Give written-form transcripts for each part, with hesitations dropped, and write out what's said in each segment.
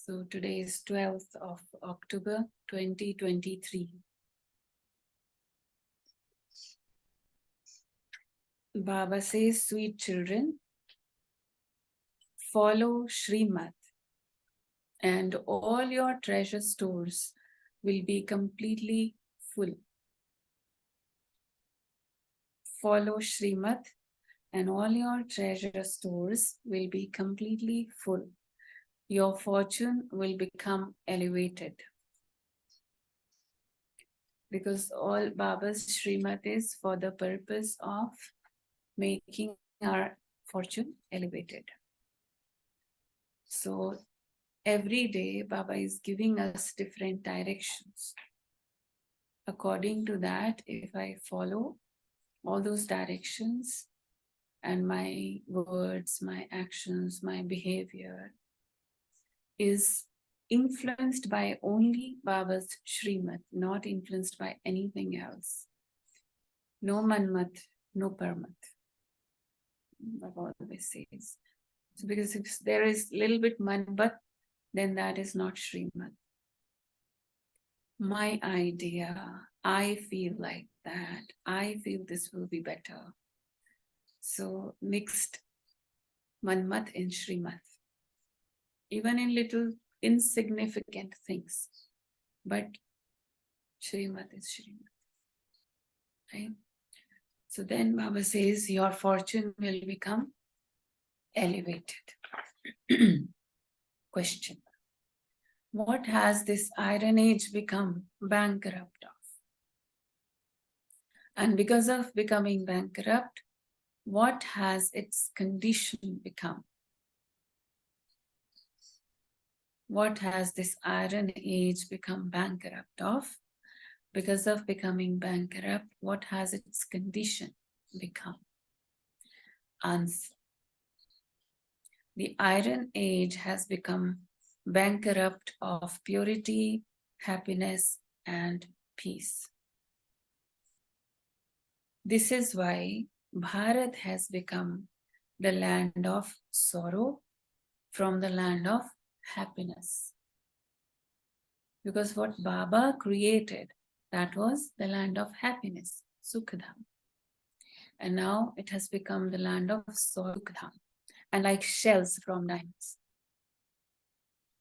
So today is 12th of October 2023. Baba says, sweet children, follow Srimad and all your treasure stores will be completely full. Follow Srimad and all your treasure stores will be completely full. Your fortune will become elevated. Because all Baba's Srimad is for the purpose of making our fortune elevated. So every day Baba is giving us different directions. According to that, if I follow all those directions and my words, my actions, my behavior is influenced by only Baba's Srimad, not influenced by anything else. No manmat, no parmat. Baba always says. So because if there is a little bit manmat, then that is not Srimad. My idea, I feel like that, I feel this will be better. So mixed manmat and Srimad. Even in little insignificant things. But Srimad is Srimad. Right? So then Baba says your fortune will become elevated. Question. What has this iron age become bankrupt of? And because of becoming bankrupt, what has its condition become? What has this iron age become bankrupt of? Because of becoming bankrupt, what has its condition become? Answer. The iron age has become bankrupt of purity, happiness, and peace. This is why Bharat has become the land of sorrow from the land of happiness. Because what Baba created, that was the land of happiness, Sukhdam. And now it has become the land of sorrow, Sukhdam. And like shells from diamonds.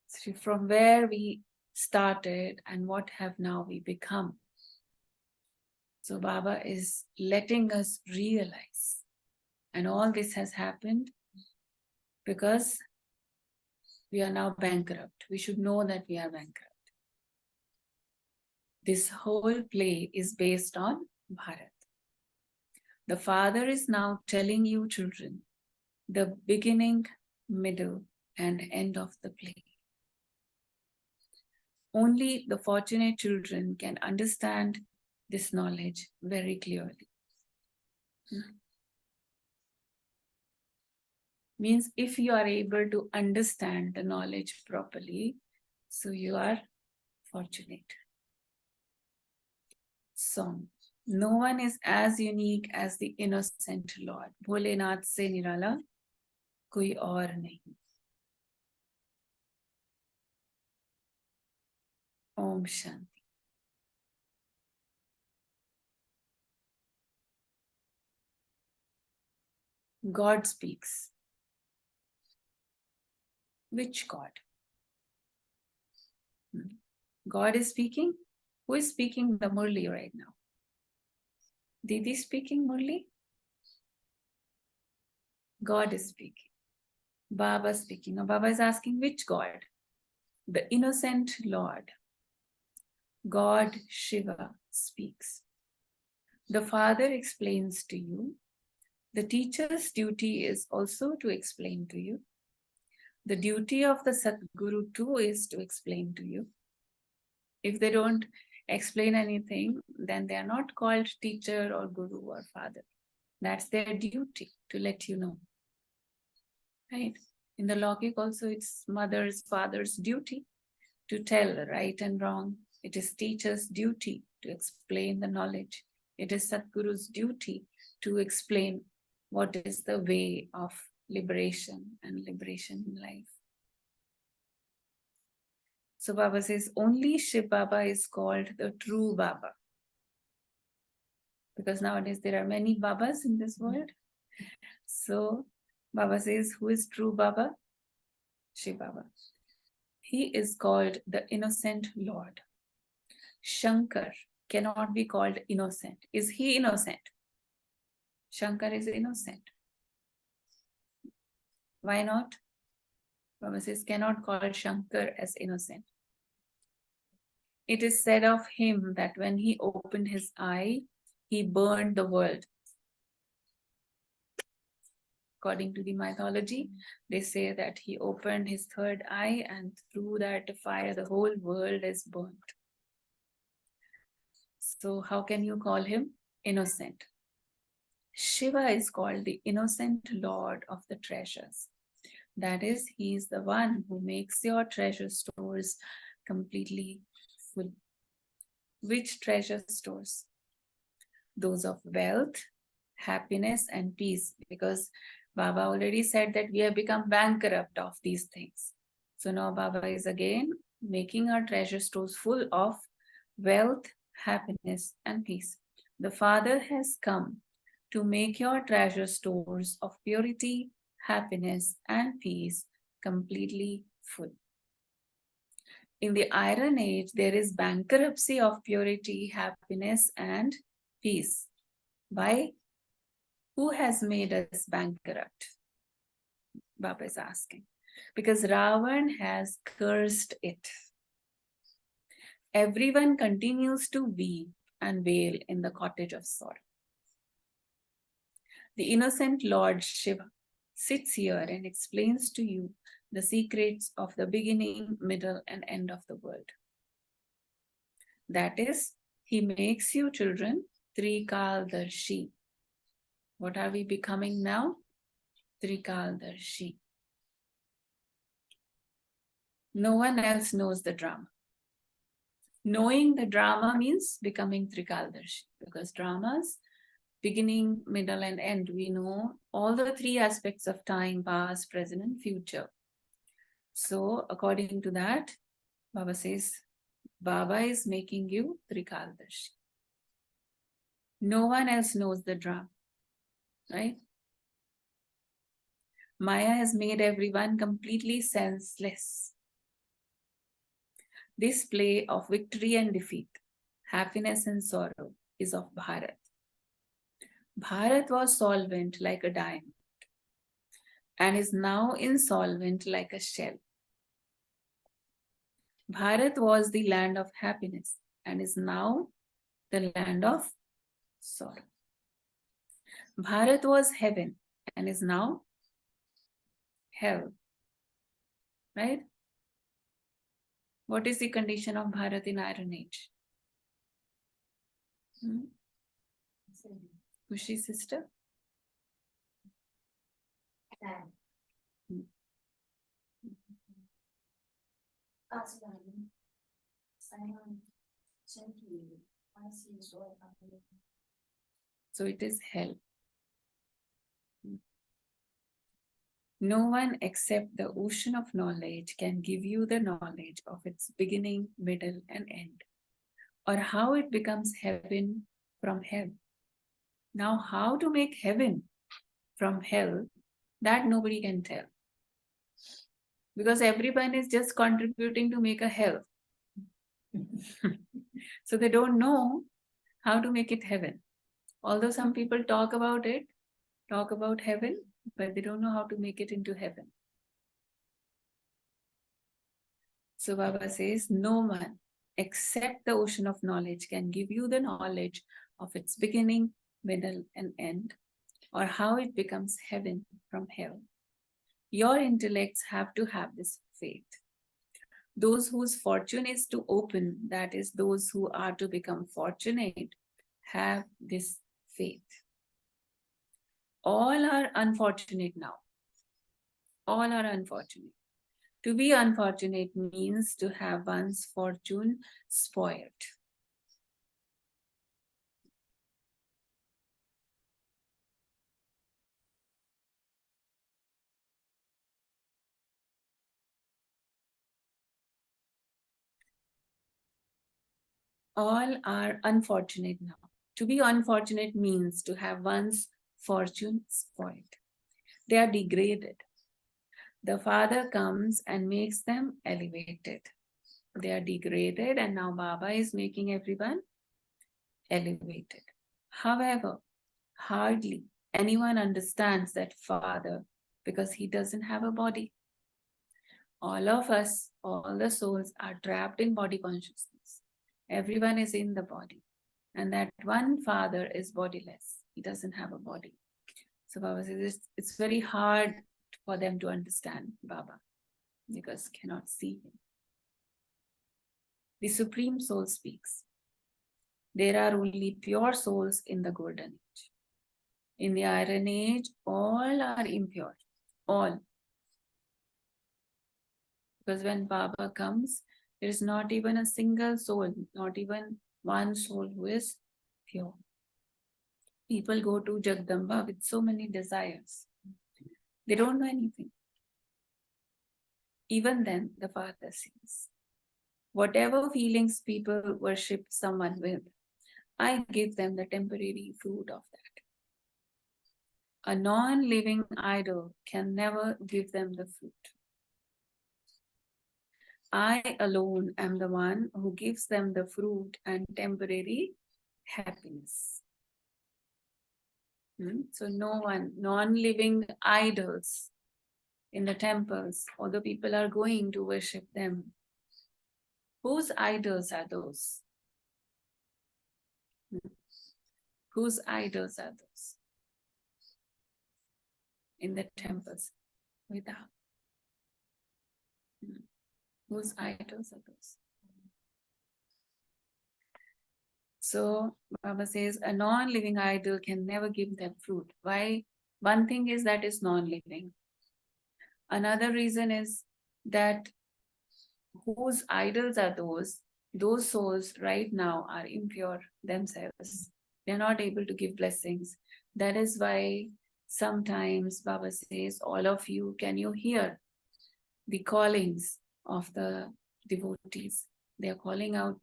So from where we started and what have now we become. So Baba is letting us realize. And all this has happened because we are now bankrupt. We should know that we are bankrupt. This whole play is based on Bharat. The father is now telling you children the beginning, middle, and end of the play. Only the fortunate children can understand this knowledge very clearly. Means if you are able to understand the knowledge properly, so you are fortunate. Song. No one is as unique as the innocent Lord. Bholenath se nirala koi aur nahi. Om Shanti. God speaks. Which God? God is speaking? Who is speaking the Murli right now? Didi speaking Murli? God is speaking. Baba speaking. Now Baba is asking which God? The innocent Lord. God Shiva speaks. The Father explains to you. The teacher's duty is also to explain to you. The duty of the Satguru too is to explain to you. If they don't explain anything, then they are not called teacher or guru or father. That's their duty to let you know. Right? In the Logic also, it's mother's, father's duty to tell right and wrong. It is teacher's duty to explain the knowledge. It is Satguru's duty to explain what is the way of liberation and liberation in life. So Baba says only Shiv Baba is called the true Baba. Because nowadays there are many Babas in this world. So Baba says, who is true Baba? Shiv Baba. He is called the innocent Lord. Shankar cannot be called innocent. Is he innocent? Shankar is innocent. Why not? Baba says, cannot call Shankar as innocent. It is said of him that when he opened his eye, he burned the world. According to the mythology, they say that he opened his third eye and through that fire, the whole world is burnt. So how can you call him innocent? Shiva is called the innocent Lord of the treasures. That is, he is the one who makes your treasure stores completely full. Which treasure stores? Those of wealth, happiness, and peace. Because Baba already said that we have become bankrupt of these things. So now Baba is again making our treasure stores full of wealth, happiness, and peace. The Father has come to make your treasure stores of purity, happiness, and peace completely full. In the Iron Age, there is bankruptcy of purity, happiness, and peace. Why? Who has made us bankrupt? Baba is asking. Because Ravan has cursed it. Everyone continues to weep and wail in the cottage of sorrow. The innocent Lord Shiva sits here and explains to you the secrets of the beginning, middle, and end of the world. That is, he makes you children Trikaldarshi. What are we becoming now? Trikaldarshi. No one else knows the drama. Knowing the drama means becoming Trikaldarshi, because dramas, beginning, middle, and end, we know all the three aspects of time, past, present, and future. So according to that, Baba says, Baba is making you Trikaldarshi. No one else knows the drama, right? Maya has made everyone completely senseless. This play of victory and defeat, happiness and sorrow, is of Bharat. Bharat was solvent like a diamond and is now insolvent like a shell. Bharat was the land of happiness and is now the land of sorrow. Bharat was heaven and is now hell. Right? What is the condition of Bharat in Iron Age? Khushi sister? So it is hell. No one except the ocean of knowledge can give you the knowledge of its beginning, middle, and end, or how it becomes heaven from hell. Now, how to make heaven from hell, that nobody can tell. Because everyone is just contributing to make a hell. So they don't know how to make it heaven. Although some people talk about it, talk about heaven, but they don't know how to make it into heaven. So Baba says, no one except the ocean of knowledge can give you the knowledge of its beginning, middle, and end, or how it becomes heaven from hell. Your intellects have to have this faith. Those whose fortune is to open, that is, those who are to become fortunate, have this faith. All are unfortunate now. All are unfortunate. To be unfortunate means to have one's fortune spoiled. All are unfortunate now. To be unfortunate means to have one's fortune spoiled. They are degraded. The Father comes and makes them elevated. They are degraded, and now Baba is making everyone elevated. However, hardly anyone understands that Father because he doesn't have a body. All of us, all the souls are trapped in body consciousness. Everyone is in the body. And that one Father is bodiless. He doesn't have a body. So Baba says it's very hard for them to understand Baba because cannot see him. The Supreme Soul speaks. There are only pure souls in the Golden Age. In the Iron Age, all are impure. All. Because when Baba comes, there is not even a single soul, not even one soul who is pure. People go to Jagdamba with so many desires. They don't know anything. Even then, the Father says, whatever feelings people worship someone with, I give them the temporary fruit of that. A non-living idol can never give them the fruit. I alone am the one who gives them the fruit and temporary happiness. So no one, non-living idols in the temples, although people are going to worship them, whose idols are those? Whose idols are those? In the temples, without. Whose idols are those? So Baba says a non-living idol can never give them fruit. Why? One thing is that it's non-living. Another reason is that whose idols are those souls right now are impure themselves. They're not able to give blessings. That is why sometimes Baba says, all of you, can you hear the callings of the devotees? They are calling out.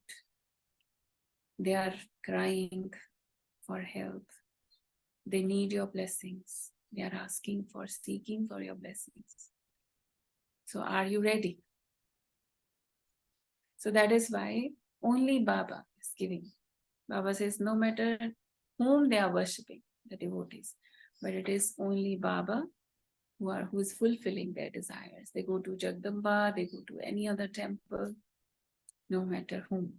They are crying for help. They need your blessings. They are asking for, seeking for your blessings. So are you ready? So that is why only Baba is giving. Baba says no matter whom they are worshipping, the devotees, but it is only Baba who is fulfilling their desires. They go to Jagdamba, they go to any other temple, no matter whom.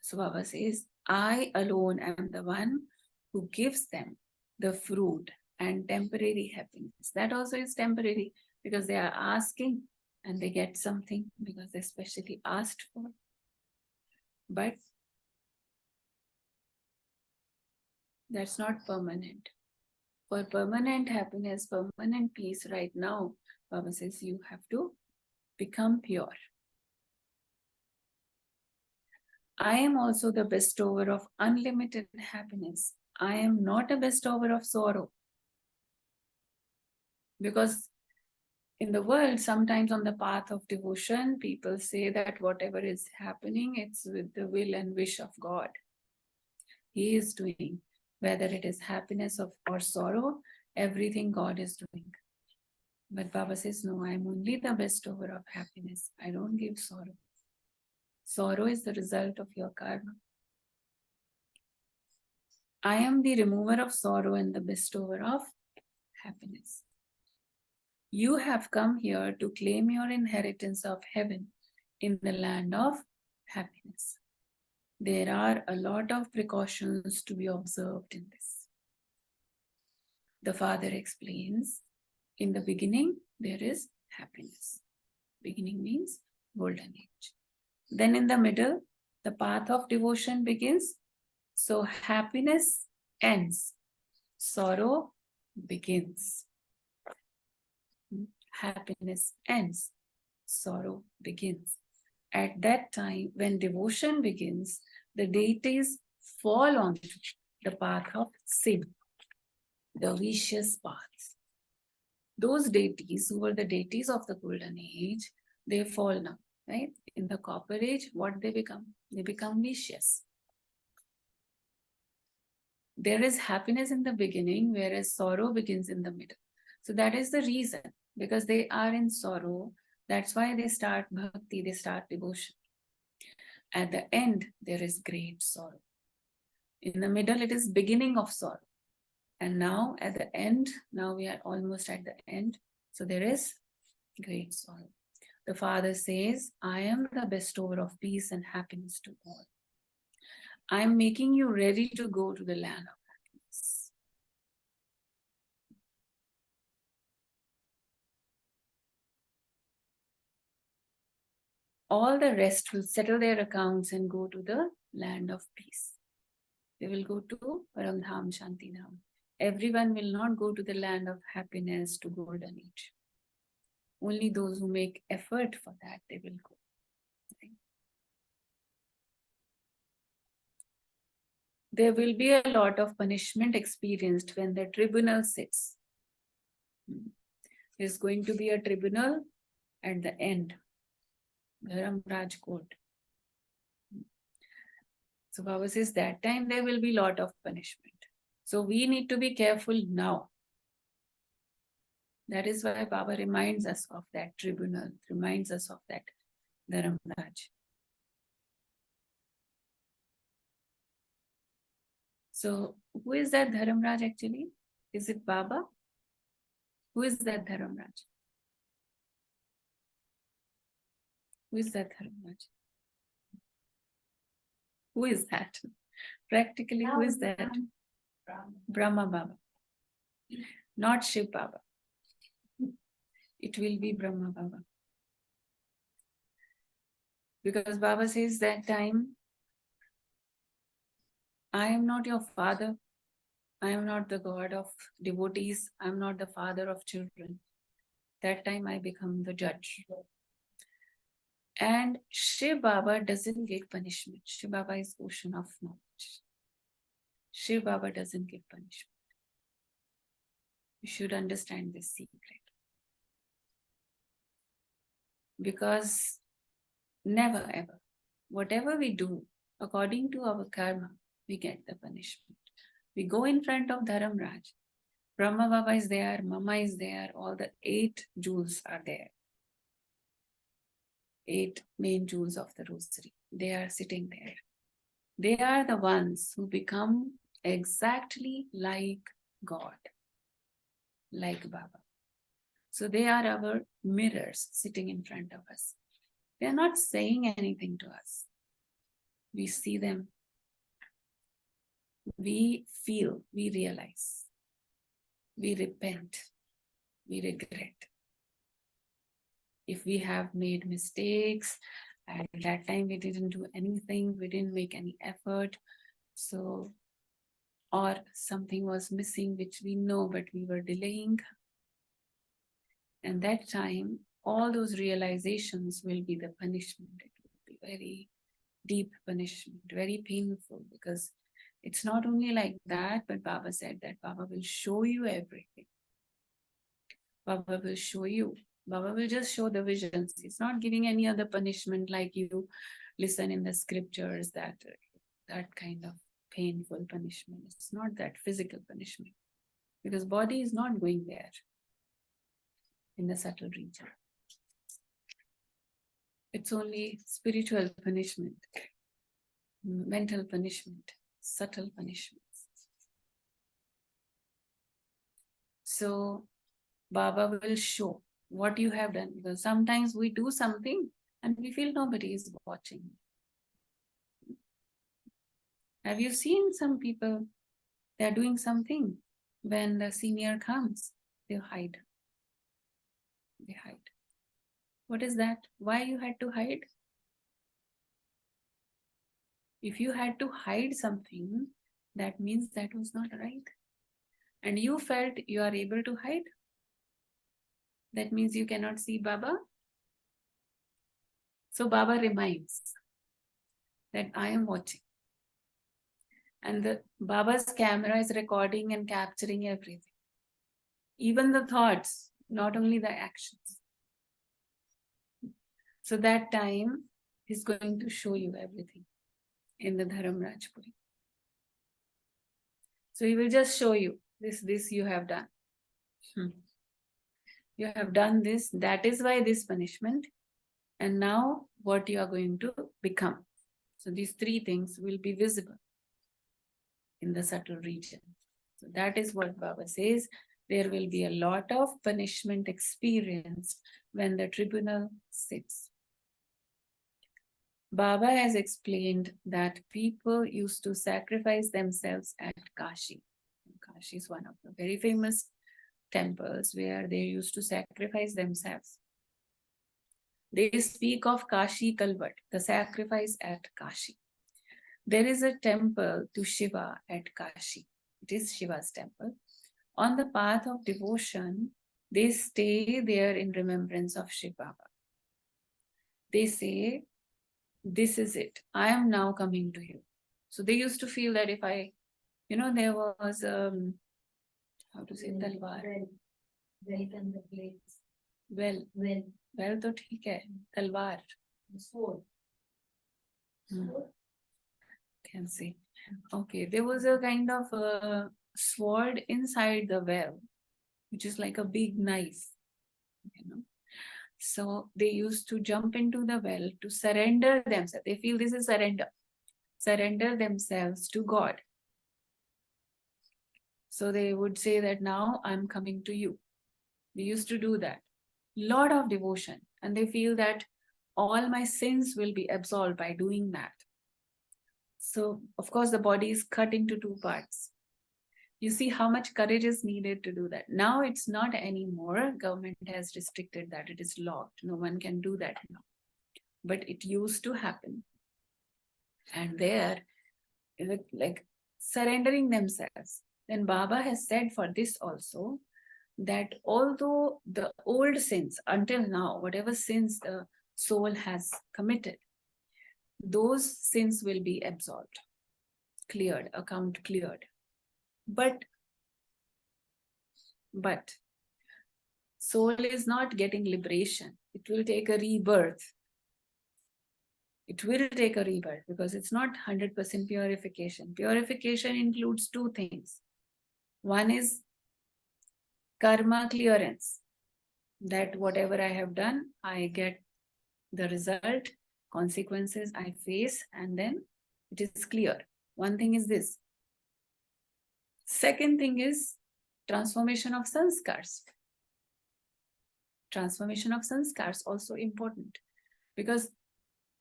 So Baba says, I alone am the one who gives them the fruit and temporary happiness. That also is temporary because they are asking and they get something because they specially asked for. But that's not permanent. For permanent happiness, permanent peace right now, Baba says you have to become pure. I am also the bestower of unlimited happiness. I am not a bestower of sorrow. Because in the world, sometimes on the path of devotion, people say that whatever is happening, it's with the will and wish of God. He is doing, whether it is happiness or sorrow, everything God is doing. But Baba says, no, I'm only the bestower of happiness. I don't give sorrow. Sorrow is the result of your karma. I am the remover of sorrow and the bestower of happiness. You have come here to claim your inheritance of heaven in the land of happiness. There are a lot of precautions to be observed in this. The Father explains, in the beginning, there is happiness. Beginning means golden age. Then in the middle, the path of devotion begins. So happiness ends. Sorrow begins. Happiness ends. Sorrow begins. At that time, when devotion begins, the deities fall onto the path of sin, the vicious path. Those deities who were the deities of the golden age, they fall now. right? In the copper age, what they become? They become vicious. There is happiness in the beginning, whereas sorrow begins in the middle. So that is the reason, because they are in sorrow. That's why they start bhakti, they start devotion. At the end, there is great sorrow. In the middle, it is beginning of sorrow. And now at the end, now we are almost at the end. So there is great sorrow. The Father says, I am the bestower of peace and happiness to all. I am making you ready to go to the land of happiness. All the rest will settle their accounts and go to the land of peace. They will go to Paramdham Shantinam. Everyone will not go to the land of happiness, to golden age. Only those who make effort for that, they will go. There will be a lot of punishment experienced when the tribunal sits. There's going to be a tribunal at the end, Dharamraj court. So Baba says that time there will be a lot of punishment. So we need to be careful now. That is why Baba reminds us of that tribunal, reminds us of that Dharamraj. So who is that Dharamraj actually? Is it Baba? Who is that Dharamraj? Who is that Dharamraj? Who is that? Practically, who is that? Brahma Baba. Not Shiv Baba. It will be Brahma Baba. Because Baba says that time, I am not your father. I am not the God of devotees. I am not the father of children. That time I become the judge. And Shiv Baba doesn't give punishment. Shiv Baba is ocean of knowledge. Shiv Baba doesn't give punishment. You should understand this secret. Because never ever, whatever we do, according to our karma, we get the punishment. We go in front of Dharamraj. Brahma Baba is there, Mama is there, all the 8 jewels are there. 8 main jewels of the rosary. They are sitting there. They are the ones who become exactly like God, like Baba. So they are our mirrors sitting in front of us. They are not saying anything to us. We see them. We feel, we realize. We repent. We regret. If we have made mistakes, at that time we didn't do anything, we didn't make any effort, so, or something was missing which we know but we were delaying, and that time all those realizations will be the punishment. It will be very deep punishment, very painful, because it's not only like that, but Baba said that Baba will show you everything. Baba will show you. Baba will just show the visions. He's not giving any other punishment like you listen in the scriptures, that kind of painful punishment. It's not that physical punishment, because body is not going there in the subtle region. It's only spiritual punishment, mental punishment, subtle punishments. So Baba will show what you have done, because sometimes we do something and we feel nobody is watching. Have you seen some people, they're doing something, when the senior comes, they hide. They hide. What is that? Why you had to hide? If you had to hide something, that means that was not right. And you felt you are able to hide. That means you cannot see Baba. So Baba reminds that I am watching. And the Baba's camera is recording and capturing everything. Even the thoughts, not only the actions. So that time, he's going to show you everything in the Dharam Rajpuri. So he will just show you, this you have done. You have done this, that is why this punishment. And now what you are going to become. So these three things will be visible in the subtle region. So that is what Baba says. There will be a lot of punishment experienced when the tribunal sits. Baba has explained that people used to sacrifice themselves at Kashi. Kashi is one of the very famous temples where they used to sacrifice themselves. They speak of Kashi Kalvat, the sacrifice at Kashi. There is a temple to Shiva at Kashi. It is Shiva's temple. On the path of devotion, they stay there in remembrance of Shiva Baba. They say, this is it. I am now coming to you. So they used to feel that if I, there was, how to say, talwar. Well, तो ठीक है, तलवार. Sword. Can see. Okay, there was a kind of a sword inside the well, which is like a big knife, So they used to jump into the well to surrender themselves. They feel this is surrender. Surrender themselves to God. So they would say that now I'm coming to you. They used to do that. Lot of devotion. And they feel that all my sins will be absolved by doing that. So, of course, the body is cut into two parts. You see how much courage is needed to do that. Now it's not anymore. Government has restricted that. It is locked. No one can do that now. But it used to happen. And there, like surrendering themselves. Then Baba has said for this also, that although the old sins, until now, whatever sins the soul has committed, those sins will be absolved, cleared, account cleared. But soul is not getting liberation. It will take a rebirth. It will take a rebirth because it's not 100% purification. Purification includes two things. One is karma clearance, that whatever I have done, I get the result, consequences I face, and then it is clear. One thing is this. Second thing is transformation of sanskars. Transformation of sanskars also important because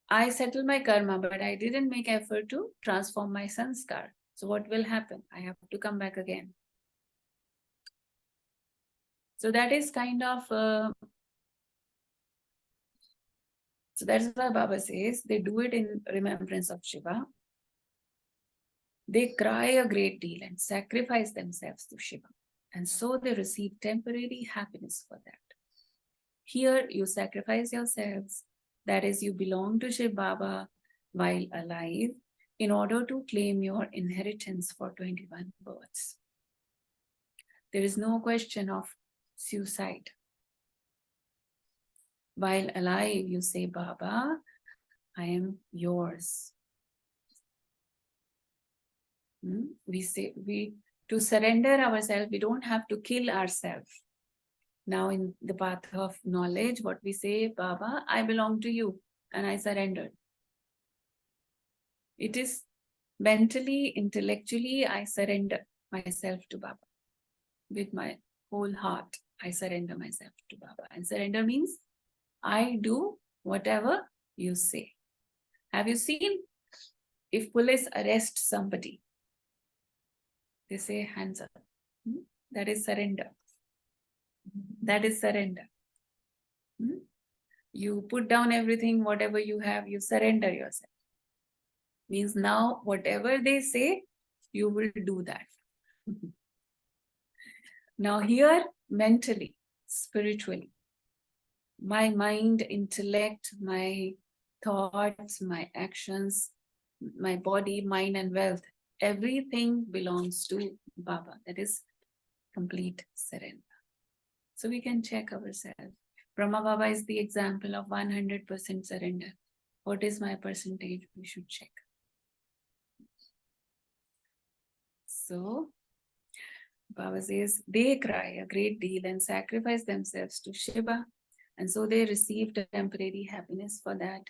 I settle my karma, but I didn't make effort to transform my sanskar. So what will happen? I have to come back again. So that is kind of, so that's why Baba says they do it in remembrance of Shiva. They cry a great deal and sacrifice themselves to Shiva. And so they receive temporary happiness for that. Here you sacrifice yourselves, that is, you belong to Shiva Baba while alive in order to claim your inheritance for 21 births. There is no question of suicide. While alive, you say, Baba, I am yours. To surrender ourselves, we don't have to kill ourselves. Now in the path of knowledge, what we say, Baba, I belong to you and I surrendered. It is mentally, intellectually, I surrender myself to Baba. With my whole heart, I surrender myself to Baba. And surrender means I do whatever you say. Have you seen if police arrest somebody, they say hands up. That is surrender. That is surrender. You put down everything, whatever you have, you surrender yourself. Means now whatever they say, you will do that. Now here, mentally, spiritually, my mind, intellect, my thoughts, my actions, my body, mind and wealth, everything belongs to Baba. That is complete surrender. So we can check ourselves. Brahma Baba is the example of 100% surrender. What is my percentage? We should check. So, Baba says, they cry a great deal and sacrifice themselves to Shiva, and so they receive temporary happiness for that.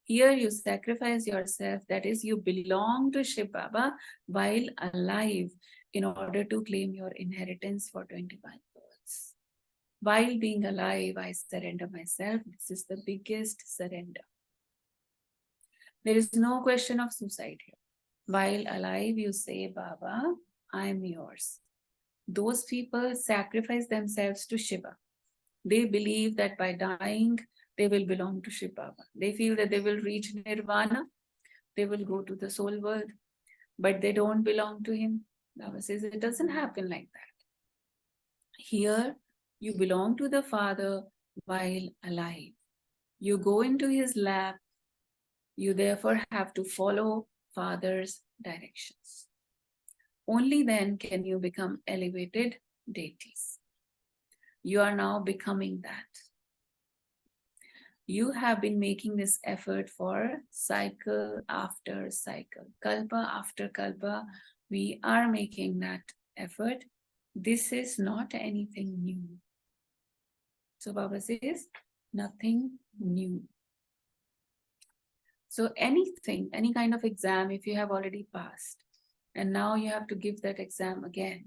Here you sacrifice yourself, that is, you belong to Shiva Baba while alive in order to claim your inheritance for 25 births. While being alive, I surrender myself. This is the biggest surrender. There is no question of suicide here. While alive, you say, Baba, I am yours. Those people sacrifice themselves to Shiva. They believe that by dying, they will belong to Shiva Baba. They feel that they will reach nirvana, they will go to the soul world, but they don't belong to him. Baba says it doesn't happen like that. Here, you belong to the Father while alive. You go into his lap, you therefore have to follow Father's directions. Only then can you become elevated deities. You are now becoming that. You have been making this effort for cycle after cycle, kalpa after kalpa. We are making that effort. This is not anything new. So Baba says, nothing new. So anything, any kind of exam, if you have already passed, and now you have to give that exam again,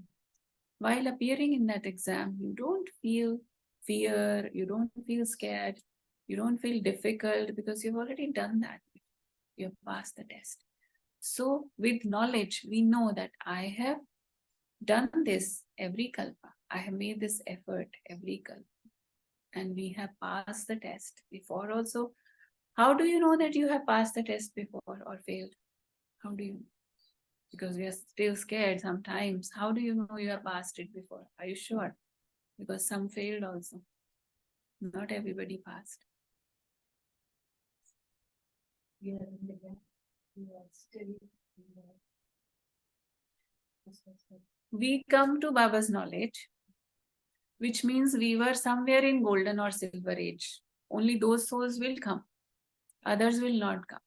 while appearing in that exam, you don't feel fear, you don't feel scared, you don't feel difficult because you've already done that. You have passed the test. So with knowledge, we know that I have done this every kalpa. I have made this effort every kalpa. And we have passed the test before also. How do you know that you have passed the test before or failed? How do you? Because we are still scared sometimes. How do you know you have passed it before? Are you sure? Because some failed also. Not everybody passed. We are in the gap. We are still. We come to Baba's knowledge, which means we were somewhere in golden or silver age. Only those souls will come. Others will not come.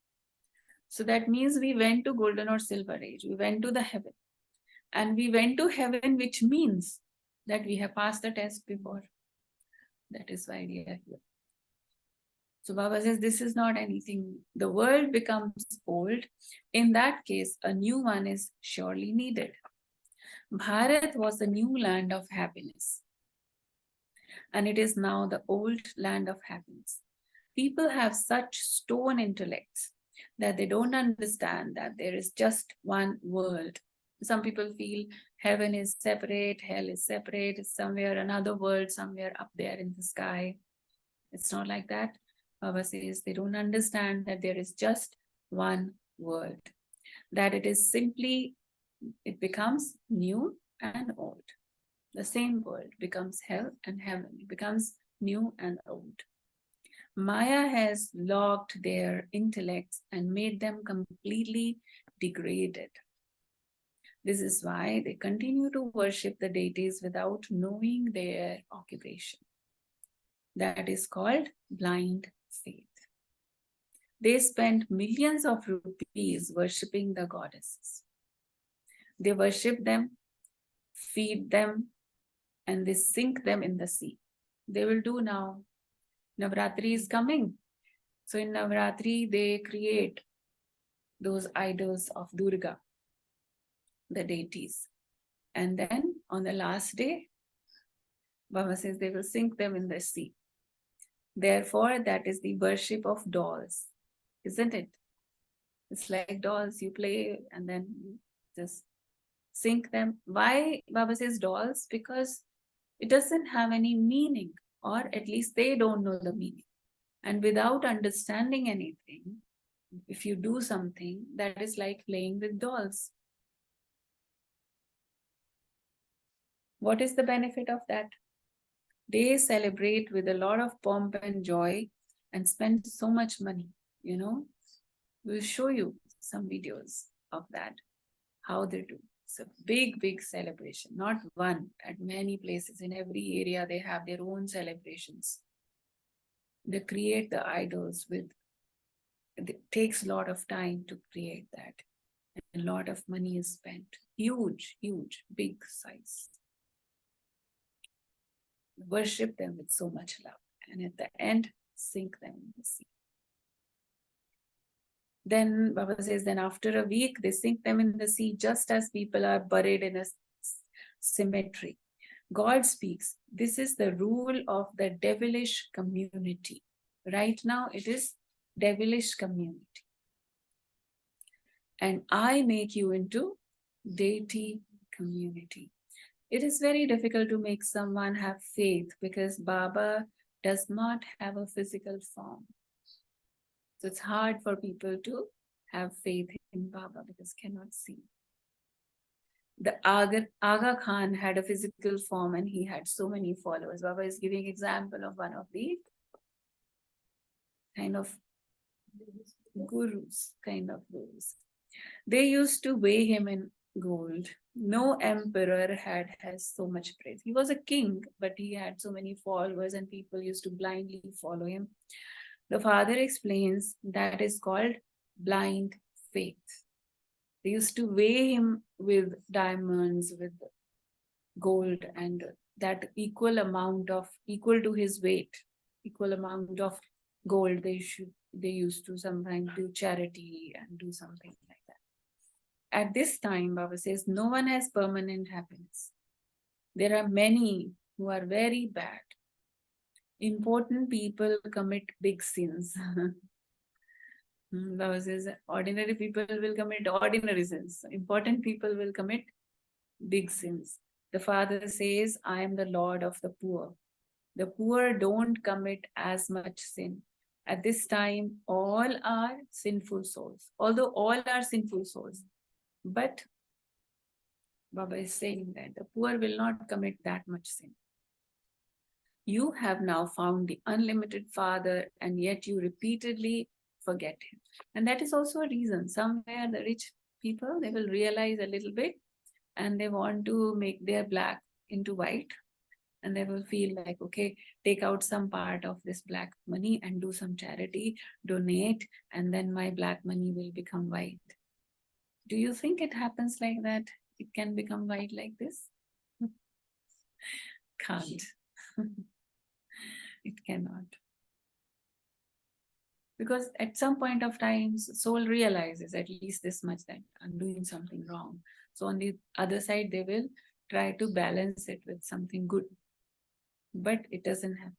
So that means we went to golden or silver age. We went to the heaven. And we went to heaven, which means that we have passed the test before. That is why we are here. So Baba says this is not anything. The world becomes old. In that case, a new one is surely needed. Bharat was the new land of happiness. And it is now the old land of happiness. People have such stone intellects that they don't understand that there is just one world. Some people feel heaven is separate, hell is separate, it's somewhere another world, somewhere up there in the sky. It's not like that. Baba says they don't understand that there is just one world, that it is simply, it becomes new and old. The same world becomes hell and heaven, it becomes new and old. Maya has locked their intellects and made them completely degraded. This is why they continue to worship the deities without knowing their occupation. That is called blind faith. They spend millions of rupees worshipping the goddesses. They worship them, feed them, and they sink them in the sea. They will do now. Navratri is coming. So in Navratri, they create those idols of Durga, the deities. And then on the last day, Baba says they will sink them in the sea. Therefore, that is the worship of dolls, isn't it? It's like dolls, you play and then you just sink them. Why Baba says dolls? Because it doesn't have any meaning, or at least they don't know the meaning. And without understanding anything, if you do something, that is like playing with dolls. What is the benefit of that? They celebrate with a lot of pomp and joy and spend so much money, you know. We'll show you some videos of that, how they do. It's a big, big celebration, not one. At many places in every area, they have their own celebrations. They create the idols with, it takes a lot of time to create that. And a lot of money is spent. Huge, huge, big size. Worship them with so much love. And at the end, sink them in the sea. Then Baba says, then after a week, they sink them in the sea just as people are buried in a cemetery. God speaks. This is the rule of the devilish community. Right now, it is devilish community. And I make you into deity community. It is very difficult to make someone have faith because Baba does not have a physical form. So it's hard for people to have faith in Baba because cannot see. The Aga Khan had a physical form and he had so many followers. Baba is giving example of one of the kind of gurus, They used to weigh him in gold. No emperor has so much praise. He was a king, but he had so many followers and people used to blindly follow him. The father explains that is called blind faith. They used to weigh him with diamonds, with gold, and that equal to his weight, equal amount of gold they used to sometimes do charity and do something like that. At this time, Baba says, no one has permanent happiness. There are many who are very bad. Important people commit big sins. Baba says, ordinary people will commit ordinary sins. Important people will commit big sins. The father says, I am the Lord of the poor. The poor don't commit as much sin. At this time, all are sinful souls. Although all are sinful souls, but Baba is saying that the poor will not commit that much sin. You have now found the unlimited Father, and yet you repeatedly forget him. And that is also a reason. Somewhere the rich people, they will realize a little bit and they want to make their black into white. And they will feel like, okay, take out some part of this black money and do some charity, donate, and then my black money will become white. Do you think it happens like that? It can become white like this? Can't. It cannot. Because at some point of time, soul realizes at least this much that I'm doing something wrong. So on the other side, they will try to balance it with something good. But it doesn't happen.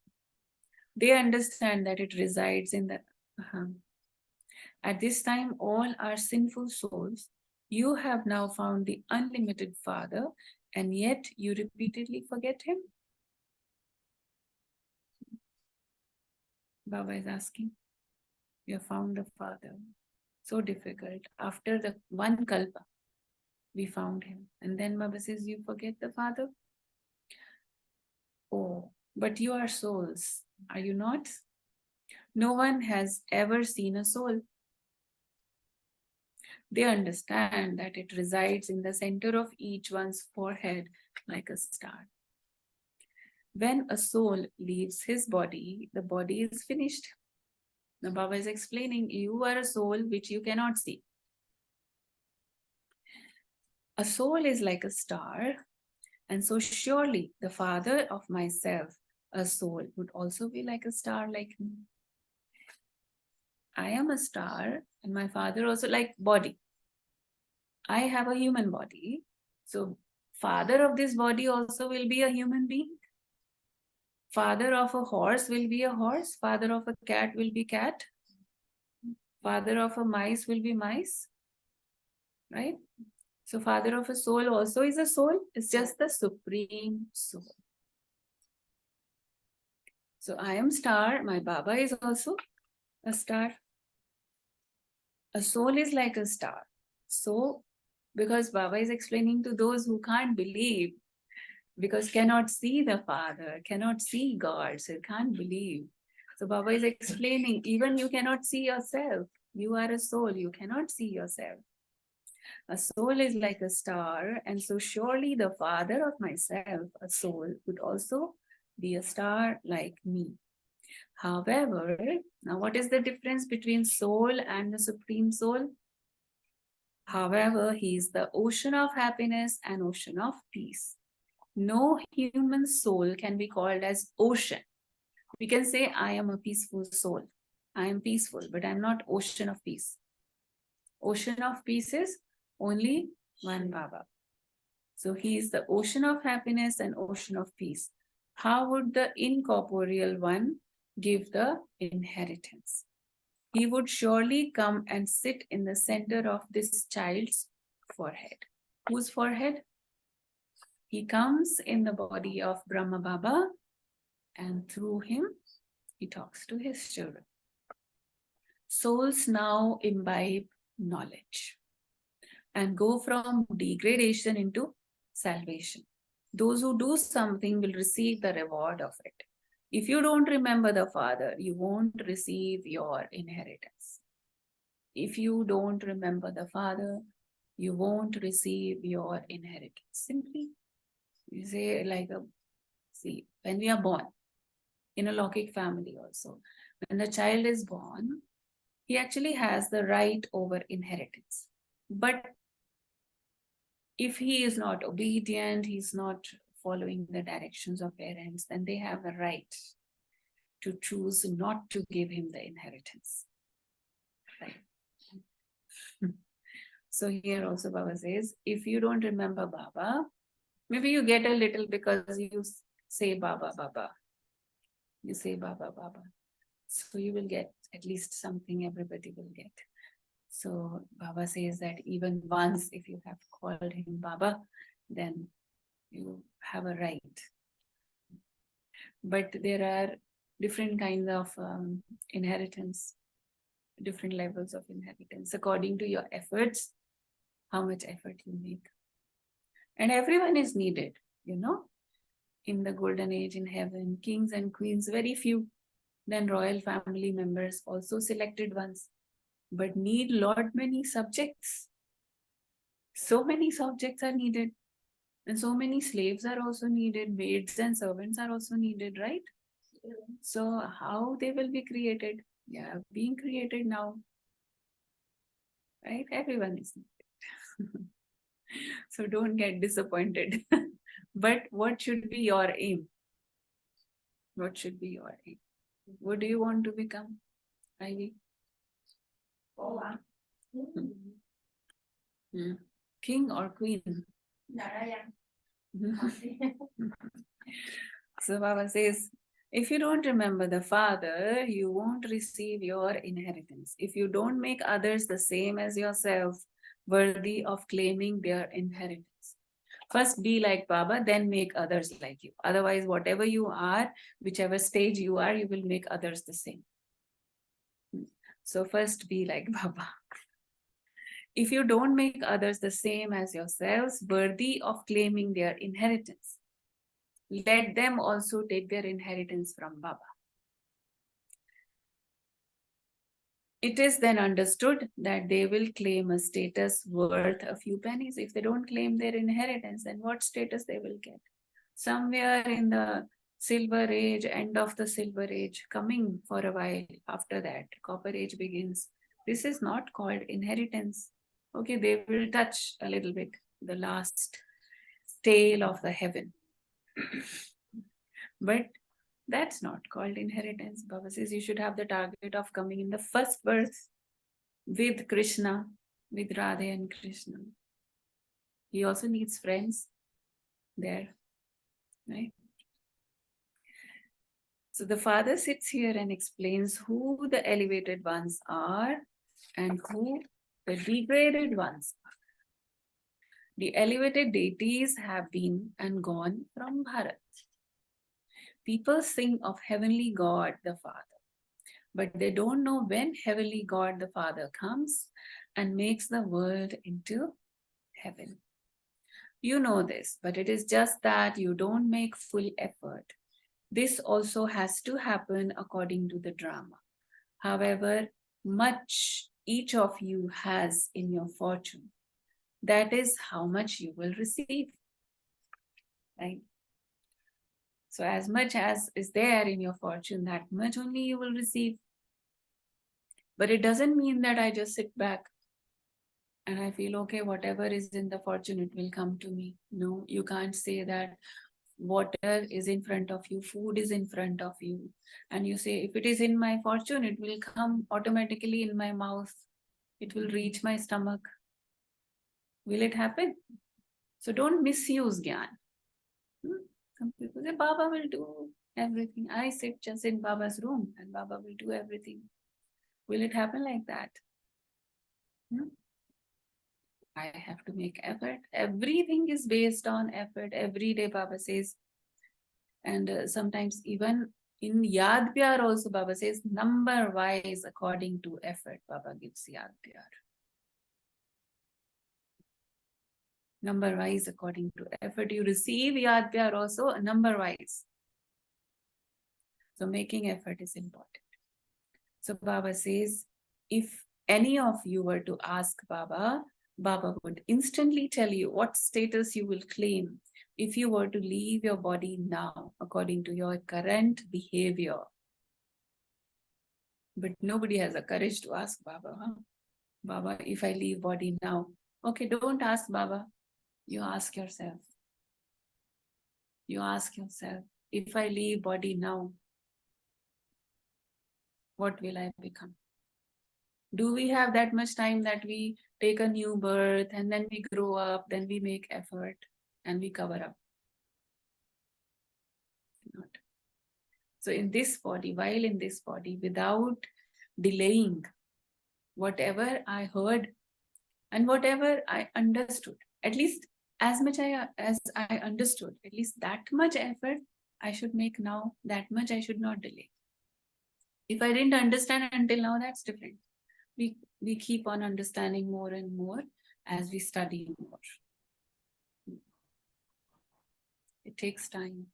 They understand that it resides in the... At this time, all are sinful souls. You have now found the unlimited Father, and yet you repeatedly forget him? Baba is asking. You have found the Father. So difficult. After the one kalpa, we found him. And then Baba says, you forget the Father? Oh, but you are souls, are you not? No one has ever seen a soul. They understand that it resides in the center of each one's forehead like a star. When a soul leaves his body, the body is finished. Now Baba is explaining, you are a soul which you cannot see. A soul is like a star, and so surely the father of myself, a soul, would also be like a star like me. I am a star, and my father also like body. I have a human body, so father of this body also will be a human being. Father of a horse will be a horse. Father of a cat will be cat. Father of a mice will be mice. Right? So father of a soul also is a soul. It's just the supreme soul. So I am star. My Baba is also a star. A soul is like a star. So because Baba is explaining to those who can't believe, because cannot see the Father, cannot see God, so can't believe. So Baba is explaining, even you cannot see yourself. You are a soul, you cannot see yourself. A soul is like a star, and so surely the Father of myself, a soul, would also be a star like me. However, now what is the difference between soul and the Supreme Soul? However, he is the ocean of happiness and ocean of peace. No human soul can be called as ocean. We can say, I am a peaceful soul. I am peaceful, but I'm not ocean of peace. Ocean of peace is only one Baba. So he is the ocean of happiness and ocean of peace. How would the incorporeal one give the inheritance? He would surely come and sit in the center of this child's forehead. Whose forehead? He comes in the body of Brahma Baba, and through him, he talks to his children. Souls now imbibe knowledge and go from degradation into salvation. Those who do something will receive the reward of it. If you don't remember the Father, you won't receive your inheritance. If you don't remember the Father, you won't receive your inheritance. Simply, you say see, when we are born, in a Lokik family also, when the child is born, he actually has the right over inheritance. But if he is not obedient, he's not following the directions of parents, then they have the right to choose not to give him the inheritance. Right? So here also Baba says, if you don't remember Baba, maybe you get a little because you say Baba, Baba. You say Baba, Baba. So you will get at least something, everybody will get. So Baba says that even once, if you have called him Baba, then you have a right. But there are different kinds of inheritance, different levels of inheritance, according to your efforts, how much effort you make. And everyone is needed, in the golden age in heaven, kings and queens, very few. Then royal family members, also selected ones, but need lot many subjects. So many subjects are needed. And so many slaves are also needed, maids and servants are also needed, right? So how they will be created? Yeah, being created now. Right? Everyone is needed. So don't get disappointed. But what should be your aim? What should be your aim? What do you want to become, Ivy? King or queen? So Baba says, if you don't remember the Father, you won't receive your inheritance. If you don't make others the same as yourself, worthy of claiming their inheritance. First be like Baba, then make others like you. Otherwise, whatever you are, whichever stage you are, you will make others the same. So first be like Baba. If you don't make others the same as yourselves, worthy of claiming their inheritance, let them also take their inheritance from Baba. It is then understood that they will claim a status worth a few pennies. If they don't claim their inheritance, then what status they will get? Somewhere in the silver age, end of the silver age, coming for a while after that, copper age begins. This is not called inheritance. Okay, they will touch a little bit the last tail of the heaven. But that's not called inheritance. Baba says you should have the target of coming in the first birth with Krishna, with Radha and Krishna. He also needs friends there, right? So the Father sits here and explains who the elevated ones are and who the degraded ones are. The elevated deities have been and gone from Bharat. People sing of Heavenly God the Father, but they don't know when Heavenly God the Father comes and makes the world into heaven. You know this, but it is just that you don't make full effort. This also has to happen according to the drama. However much each of you has in your fortune, that is how much you will receive. Right? So as much as is there in your fortune, that much only you will receive. But it doesn't mean that I just sit back and I feel, okay, whatever is in the fortune, it will come to me. No, you can't say that. Water is in front of you, food is in front of you, and you say, if it is in my fortune, it will come automatically in my mouth, it will reach my stomach. Will it happen? So don't misuse Gyan. Some people say, Baba will do everything. I sit just in Baba's room and Baba will do everything. Will it happen like that? I have to make effort. Everything is based on effort. Every day, Baba says, and sometimes even in Yad Pyar also, Baba says, number wise according to effort, Baba gives Yad Pyar. Number wise according to effort. You receive Yad Pyar also number wise. So making effort is important. So Baba says, if any of you were to ask Baba, Baba would instantly tell you what status you will claim if you were to leave your body now according to your current behavior. But nobody has the courage to ask Baba, Baba, if I leave body now. Okay, don't ask Baba. You ask yourself. You ask yourself, if I leave body now, what will I become? Do we have that much time that we take a new birth and then we grow up, then we make effort and we cover up? Not. So in this body, while in this body, without delaying, whatever I heard and whatever I understood, at least as much as I understood, at least that much effort I should make now, that much I should not delay. If I didn't understand until now, that's different. We keep on understanding more and more as we study more. It takes time.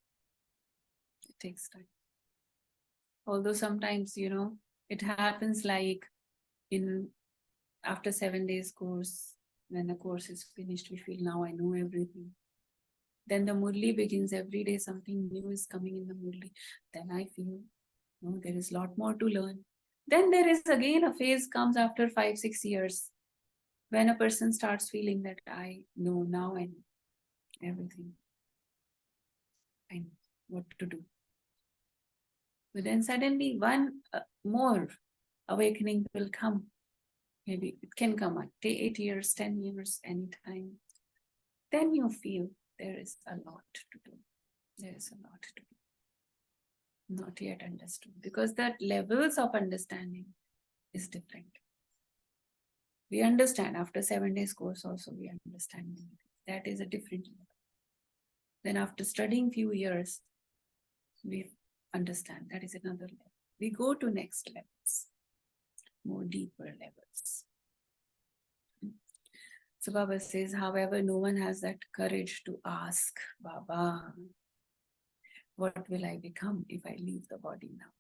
It takes time. Although sometimes, it happens like after 7 days course, when the course is finished, we feel now I know everything. Then the Murli begins every day, something new is coming in the Murli. Then I feel, there is a lot more to learn. Then there is again a phase comes after 5-6 years when a person starts feeling that I know now I know everything. I know what to do. But then suddenly one more awakening will come. Maybe it can come at 8 years, 10 years, anytime. Then you feel there is a lot to do. There is a lot to do. Not yet understood. Because that levels of understanding is different. We understand after 7 days course also we understand. That is a different level. Then after studying few years, we understand. That is another level. We go to next levels. More deeper levels. So Baba says, however, no one has that courage to ask Baba, what will I become if I leave the body now?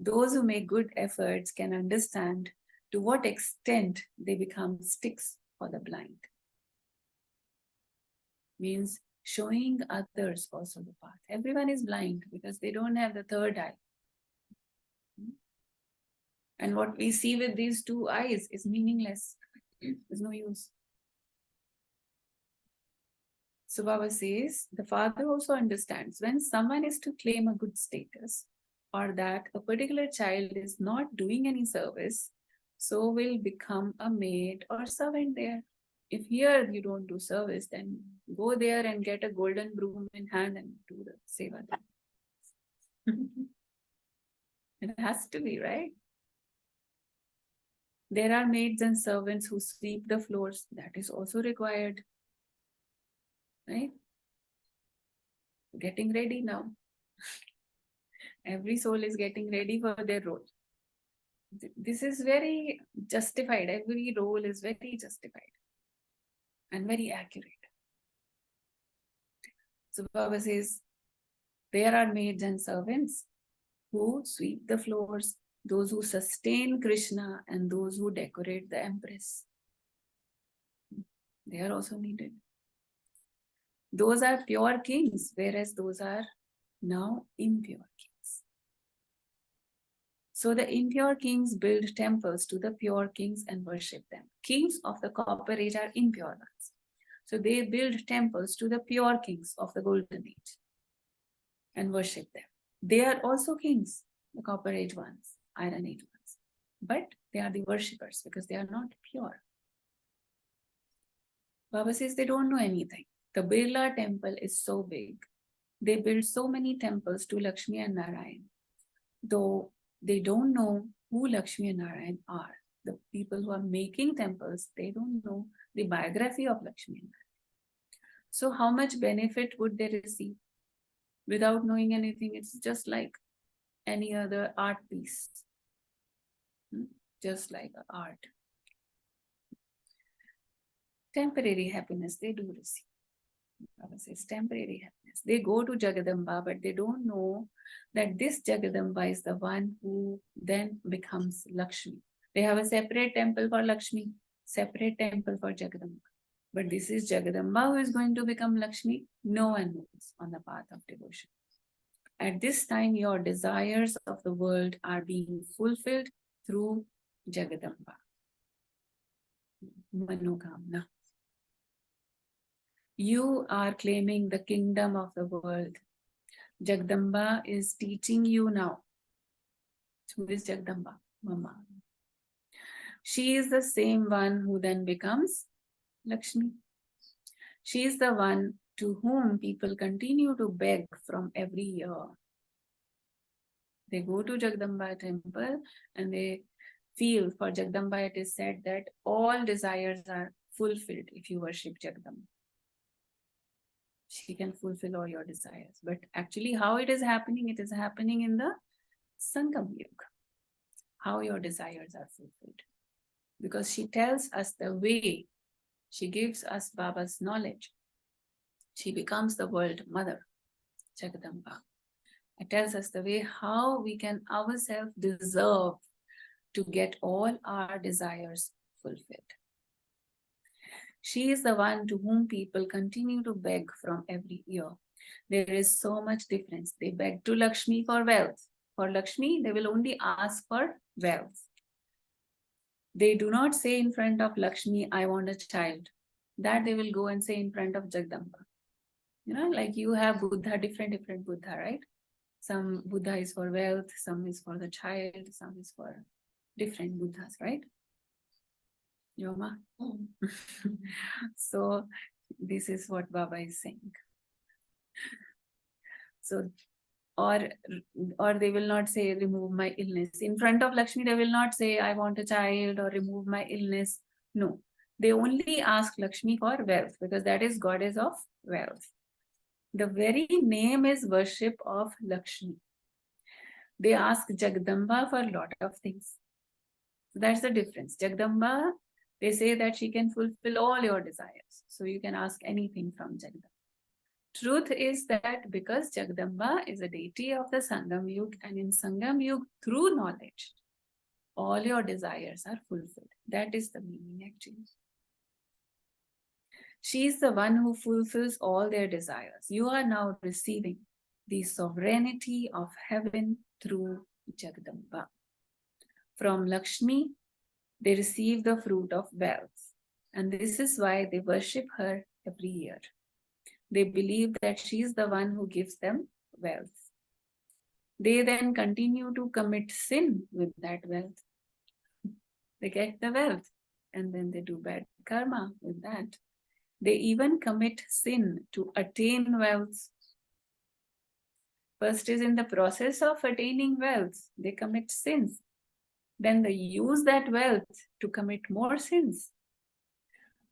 Those who make good efforts can understand to what extent they become sticks for the blind. Means showing others also the path. Everyone is blind because they don't have the third eye. And what we see with these two eyes is meaningless. There's no use. So Baba says, the father also understands when someone is to claim a good status or that a particular child is not doing any service, so will become a maid or servant there. If here you don't do service, then go there and get a golden broom in hand and do the seva. It has to be, right? There are maids and servants who sweep the floors. That is also required. Right? Getting ready now. Every soul is getting ready for their role. This is very justified. Every role is very justified and very accurate. So Baba says, there are maids and servants who sweep the floors, those who sustain Krishna and those who decorate the Empress. They are also needed. Those are pure kings, whereas those are now impure kings. So the impure kings build temples to the pure kings and worship them. Kings of the Copper Age are impure ones. So they build temples to the pure kings of the Golden Age and worship them. They are also kings, the Copper Age ones, Iron Age ones. But they are the worshippers because they are not pure. Baba says they don't know anything. The Birla temple is so big. They build so many temples to Lakshmi and Narayan, though they don't know who Lakshmi and Narayan are. The people who are making temples, they don't know the biography of Lakshmi and Narayan. So how much benefit would they receive? Without knowing anything, it's just like any other art piece. Just like art. Temporary happiness they do receive. Baba says temporary happiness. They go to Jagadamba, but they don't know that this Jagadamba is the one who then becomes Lakshmi. They have a separate temple for Lakshmi, separate temple for Jagadamba. But this is Jagadamba who is going to become Lakshmi. No one knows on the path of devotion. At this time, your desires of the world are being fulfilled through Jagadamba. Manokamna. You are claiming the kingdom of the world. Jagdamba is teaching you now. Who is Jagdamba? Mama. She is the same one who then becomes Lakshmi. She is the one to whom people continue to beg from every year. They go to Jagdamba temple and they feel, for Jagdamba it is said that all desires are fulfilled if you worship Jagdamba. She can fulfill all your desires. But actually how it is happening in the Sangam Yuga. How your desires are fulfilled. Because she tells us the way. She gives us Baba's knowledge. She becomes the world mother, Jagadamba. It tells us the way how we can ourselves deserve to get all our desires fulfilled. She is the one to whom people continue to beg from every year. There is so much difference. They beg to Lakshmi for wealth. For Lakshmi, they will only ask for wealth. They do not say in front of Lakshmi, I want a child. That they will go and say in front of Jagdamba. You know, like you have Buddha, different Buddha, right? Some Buddha is for wealth, some is for the child, some is for different Buddhas, right? Yoma. So this is what Baba is saying. So, or they will not say remove my illness. In front of Lakshmi, they will not say I want a child or remove my illness. No, they only ask Lakshmi for wealth because that is goddess of wealth. The very name is worship of Lakshmi. They ask Jagdamba for a lot of things. So that's the difference. Jagdamba, they say that she can fulfill all your desires. So you can ask anything from Jagdamba. Truth is that because Jagdamba is a deity of the Sangam Yuga, and in Sangam Yuga, through knowledge, all your desires are fulfilled. That is the meaning actually. She is the one who fulfills all their desires. You are now receiving the sovereignty of heaven through Jagdamba. From Lakshmi, they receive the fruit of wealth. And this is why they worship her every year. They believe that she is the one who gives them wealth. They then continue to commit sin with that wealth. They get the wealth and then they do bad karma with that. They even commit sin to attain wealth. First is in the process of attaining wealth, they commit sins. Then they use that wealth to commit more sins.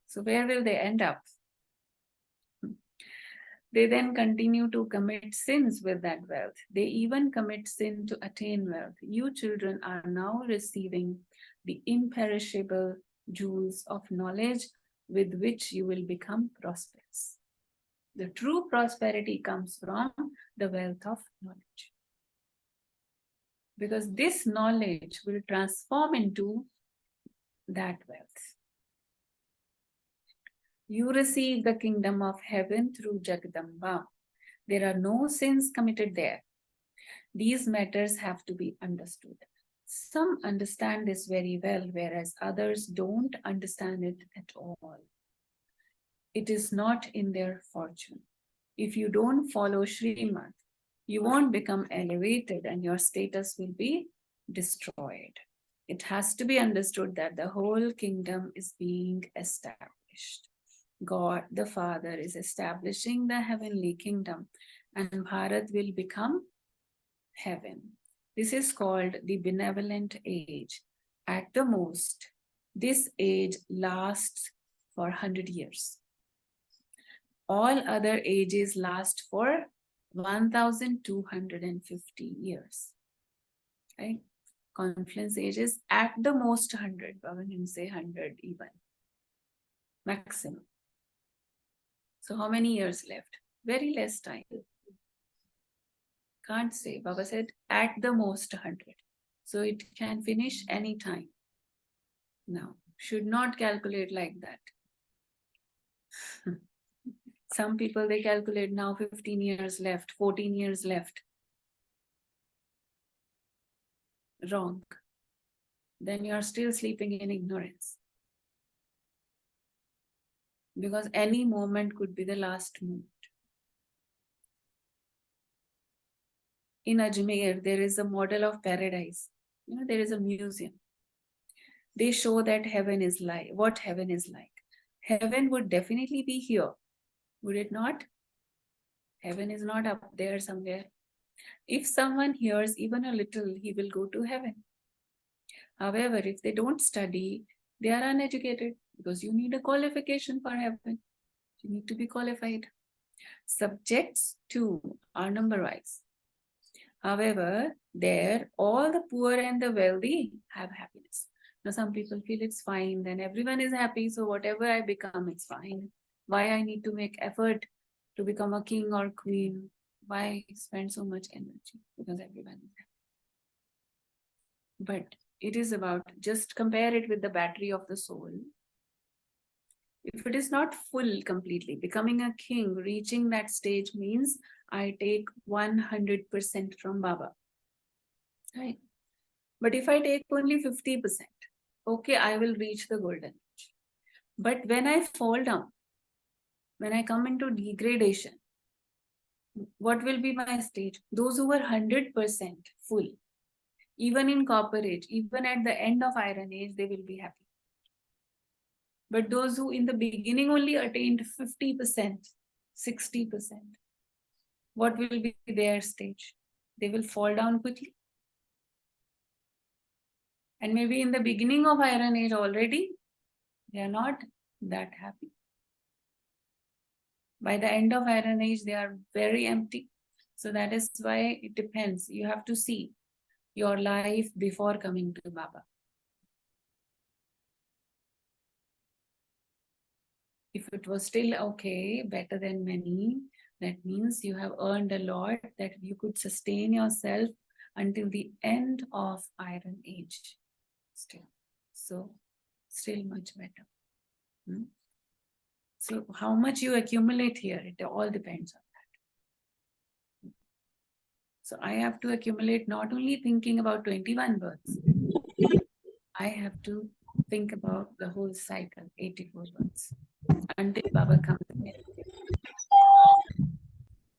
So where will they end up? They then continue to commit sins with that wealth. They even commit sin to attain wealth. You children are now receiving the imperishable jewels of knowledge with which you will become prosperous. The true prosperity comes from the wealth of knowledge. Because this knowledge will transform into that wealth. You receive the kingdom of heaven through Jagadamba. There are no sins committed there. These matters have to be understood. Some understand this very well, whereas others don't understand it at all. It is not in their fortune. If you don't follow Srimad, you won't become elevated and your status will be destroyed. It has to be understood that the whole kingdom is being established. God the Father is establishing the heavenly kingdom, and Bharat will become heaven. This is called the benevolent age. At the most, this age lasts for 100 years. All other ages last for 1250 years. Right? Confluence ages at the most 100. Baba didn't say 100 even. Maximum. So how many years left? Very less time. Can't say. Baba said at the most 100. So it can finish any time. Now, should not calculate like that. Some people, they calculate now 15 years left, 14 years left. Wrong. Then you are still sleeping in ignorance. Because any moment could be the last moment. In Ajmer, there is a model of paradise. There is a museum. They show that heaven is like, what heaven is like. Heaven would definitely be here. Would it not? Heaven is not up there somewhere. If someone hears even a little, he will go to heaven. However, if they don't study, they are uneducated because you need a qualification for heaven. You need to be qualified. Subjects too are number-wise. However, there all the poor and the wealthy have happiness. Now some people feel it's fine, then everyone is happy, so whatever I become, it's fine. Why I need to make effort to become a king or queen? Why spend so much energy? Because everyone is happy. But it is about, just compare it with the battery of the soul. If it is not full completely, becoming a king, reaching that stage means I take 100% from Baba. Right? But if I take only 50%, okay, I will reach the golden age. But when I fall down, when I come into degradation, what will be my stage? Those who were 100% full, even in copper age, even at the end of iron age, they will be happy. But those who in the beginning only attained 50%, 60%, what will be their stage? They will fall down quickly. And maybe in the beginning of iron age already, they are not that happy. By the end of iron age, they are very empty. So that is why it depends. You have to see your life before coming to Baba. If it was still okay, better than many, that means you have earned a lot that you could sustain yourself until the end of iron age. Still. So, still much better. So, how much you accumulate here, it all depends on that. So, I have to accumulate not only thinking about 21 births, I have to think about the whole cycle, 84 births, until Baba comes again.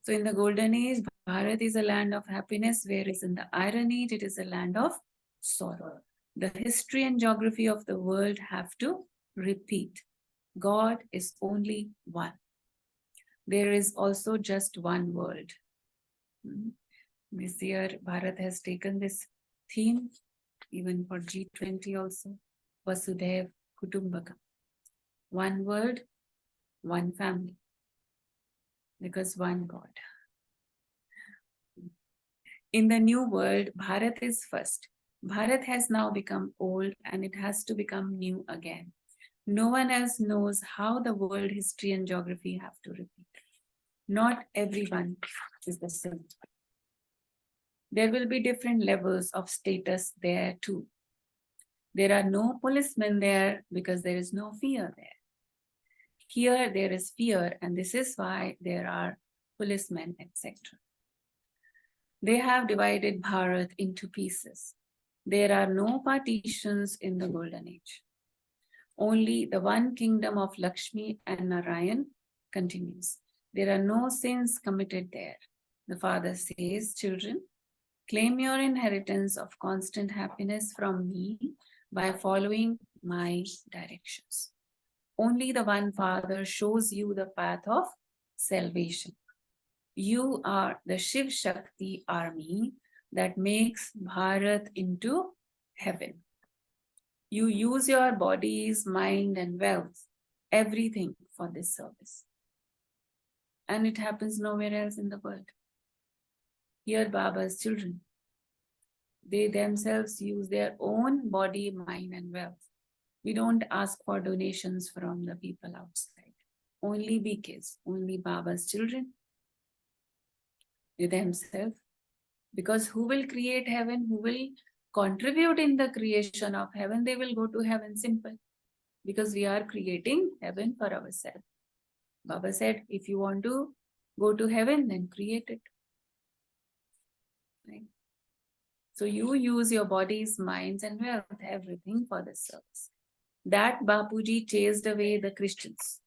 So in the golden age, Bharat is a land of happiness, whereas in the iron age, it is a land of sorrow. The history and geography of the world have to repeat. God is only one. There is also just one world. This year, Bharat has taken this theme, even for G20 also, Vasudhaiv Kutumbakam. One world, one family, because one God. In the new world, Bharat is first. Bharat has now become old and it has to become new again. No one else knows how the world history and geography have to repeat. Not everyone is the same. There will be different levels of status there too. There are no policemen there because there is no fear there. Here there is fear, and this is why there are policemen, etc. They have divided Bharat into pieces. There are no partitions in the golden age. Only the one kingdom of Lakshmi and Narayan continues. There are no sins committed there. The father says, children, claim your inheritance of constant happiness from me by following my directions. Only the one Father shows you the path of salvation. You are the Shiv Shakti army that makes Bharat into heaven. You use your bodies, mind, and wealth, everything for this service. And it happens nowhere else in the world. Here, Baba's children, they themselves use their own body, mind, and wealth. We don't ask for donations from the people outside. Only BKs, only Baba's children, they themselves. Because who will create heaven, who will contribute in the creation of heaven, they will go to heaven, simple. Because we are creating heaven for ourselves. Baba said, if you want to go to heaven, then create it. Right? So you use your bodies, minds, and wealth, everything for the service. That Bapuji chased away the Christians.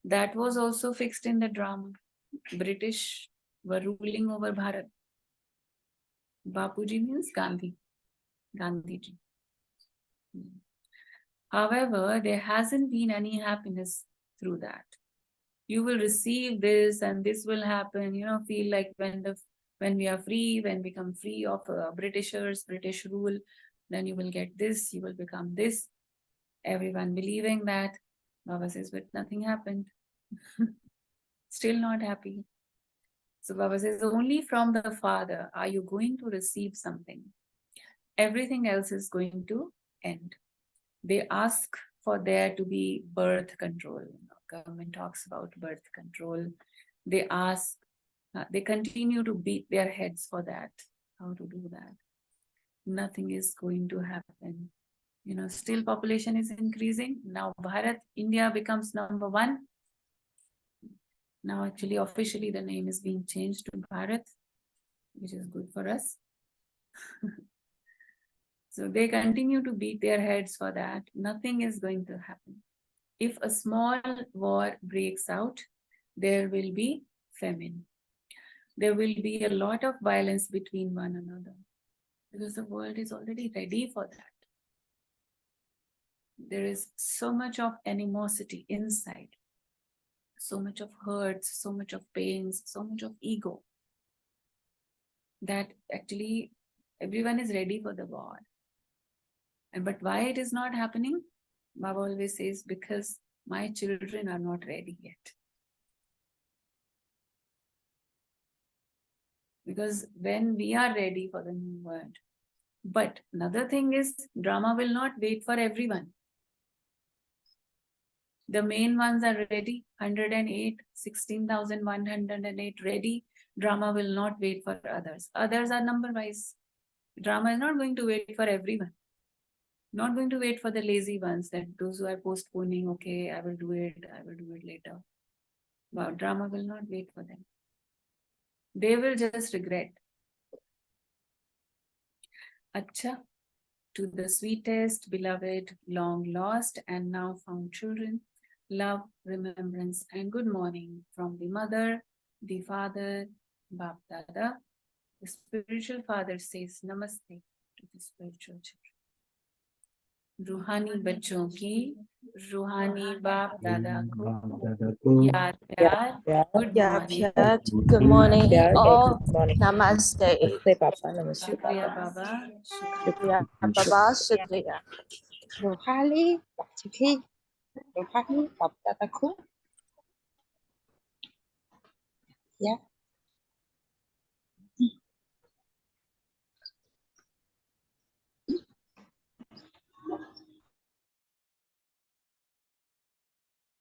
That was also fixed in the drama. British were ruling over Bharat. Bapuji means Gandhi. Gandhiji. However, there hasn't been any happiness through that. You will receive this and this will happen, feel like when we are free, when we become free of Britishers, British rule, then you will get this, you will become this. Everyone believing that. Baba says, but nothing happened. Still not happy. So Baba says, only from the Father are you going to receive something. Everything else is going to end. They ask for there to be birth control. Government talks about birth control. They ask, they continue to beat their heads for that. How to do that? Nothing is going to happen. Still population is increasing. Now Bharat, India becomes number one. Now actually officially the name is being changed to Bharat, which is good for us. So they continue to beat their heads for that. Nothing is going to happen. If a small war breaks out, there will be famine. There will be a lot of violence between one another because the world is already ready for that. There is so much of animosity inside, so much of hurts, so much of pains, so much of ego that actually everyone is ready for the war. But why it is not happening? Baba always says, because my children are not ready yet. Because when we are ready for the new world. But another thing is, drama will not wait for everyone. The main ones are ready, 108, 16,108 ready. Drama will not wait for others. Others are number-wise. Drama is not going to wait for everyone. Not going to wait for the lazy ones, that those who are postponing, okay, I will do it later. Wow, drama will not wait for them. They will just regret. Acha, to the sweetest, beloved, long lost and now found children, love, remembrance, and good morning from the mother, the father, Bap Dada. The spiritual father says namaste to the spiritual children. रूहानी बच्चों की रूहानी बाप दादा को याद प्यार Good morning. All Good morning. namaste. Namaste, Papa. Namaste. शुक्रिया बाबा Shukriya, Baba. Shukriya. Rohali, Bachiki, Rohali, Baptataku. Yeah.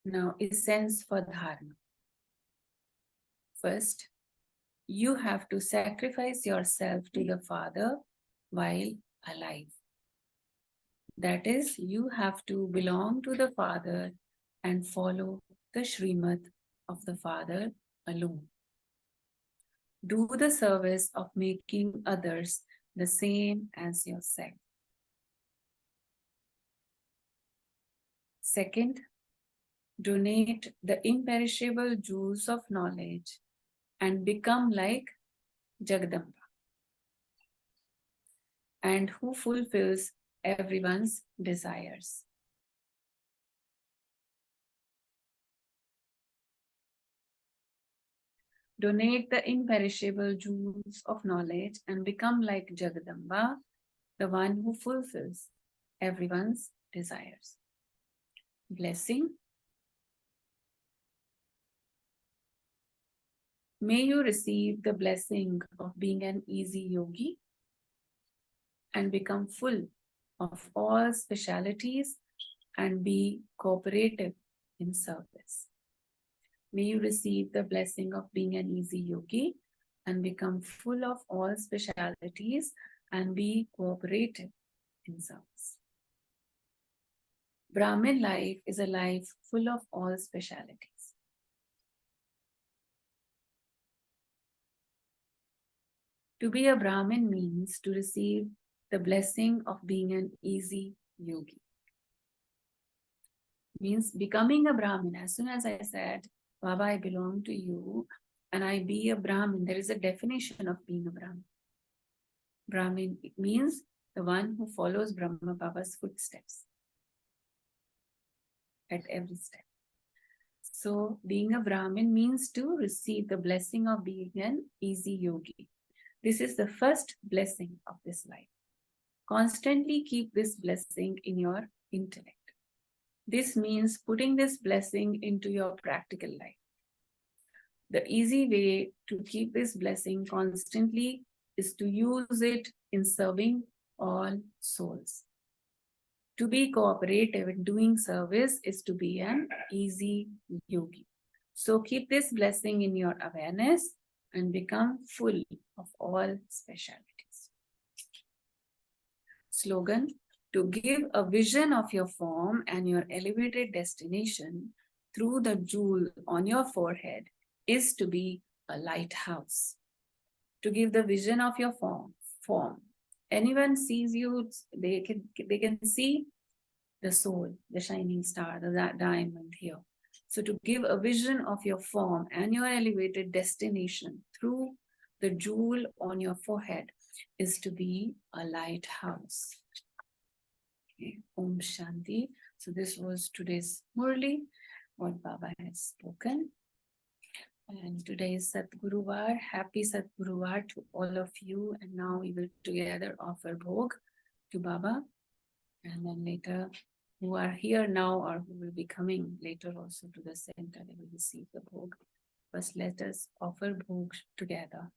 Now, essence for dharma. First, you have to sacrifice yourself to the Father while alive. That is, you have to belong to the Father and follow the Srimad of the Father alone. Do the service of making others the same as yourself. Second, donate the imperishable jewels of knowledge and become like Jagadamba, and who fulfills everyone's desires. Donate the imperishable jewels of knowledge and become like Jagadamba, the one who fulfills everyone's desires. Blessing. May you receive the blessing of being an easy yogi and become full of all specialities and be cooperative in service. May you receive the blessing of being an easy yogi and become full of all specialities and be cooperative in service. Brahmin life is a life full of all specialities. To be a Brahmin means to receive the blessing of being an easy yogi. Means becoming a Brahmin. As soon as I said, Baba, I belong to you and I be a Brahmin, there is a definition of being a Brahmin. Brahmin means the one who follows Brahma Baba's footsteps at every step. So being a Brahmin means to receive the blessing of being an easy yogi. This is the first blessing of this life. Constantly keep this blessing in your intellect. This means putting this blessing into your practical life. The easy way to keep this blessing constantly is to use it in serving all souls. To be cooperative in doing service is to be an easy yogi. So keep this blessing in your awareness and become full of all specialities. Slogan: to give a vision of your form and your elevated destination through the jewel on your forehead is to be a lighthouse. To give the vision of your form. Anyone sees you, they can see the soul, the shining star, the diamond here. So to give a vision of your form and your elevated destination through the jewel on your forehead is to be a lighthouse. Okay. Om Shanti. So this was today's Murli, what Baba has spoken. And today is Satguruvar. Happy Satguruvar to all of you. And now we will together offer Bhog to Baba. And then later, who are here now or who will be coming later also to the center, they will receive the Bhog. First, let us offer Bhog together.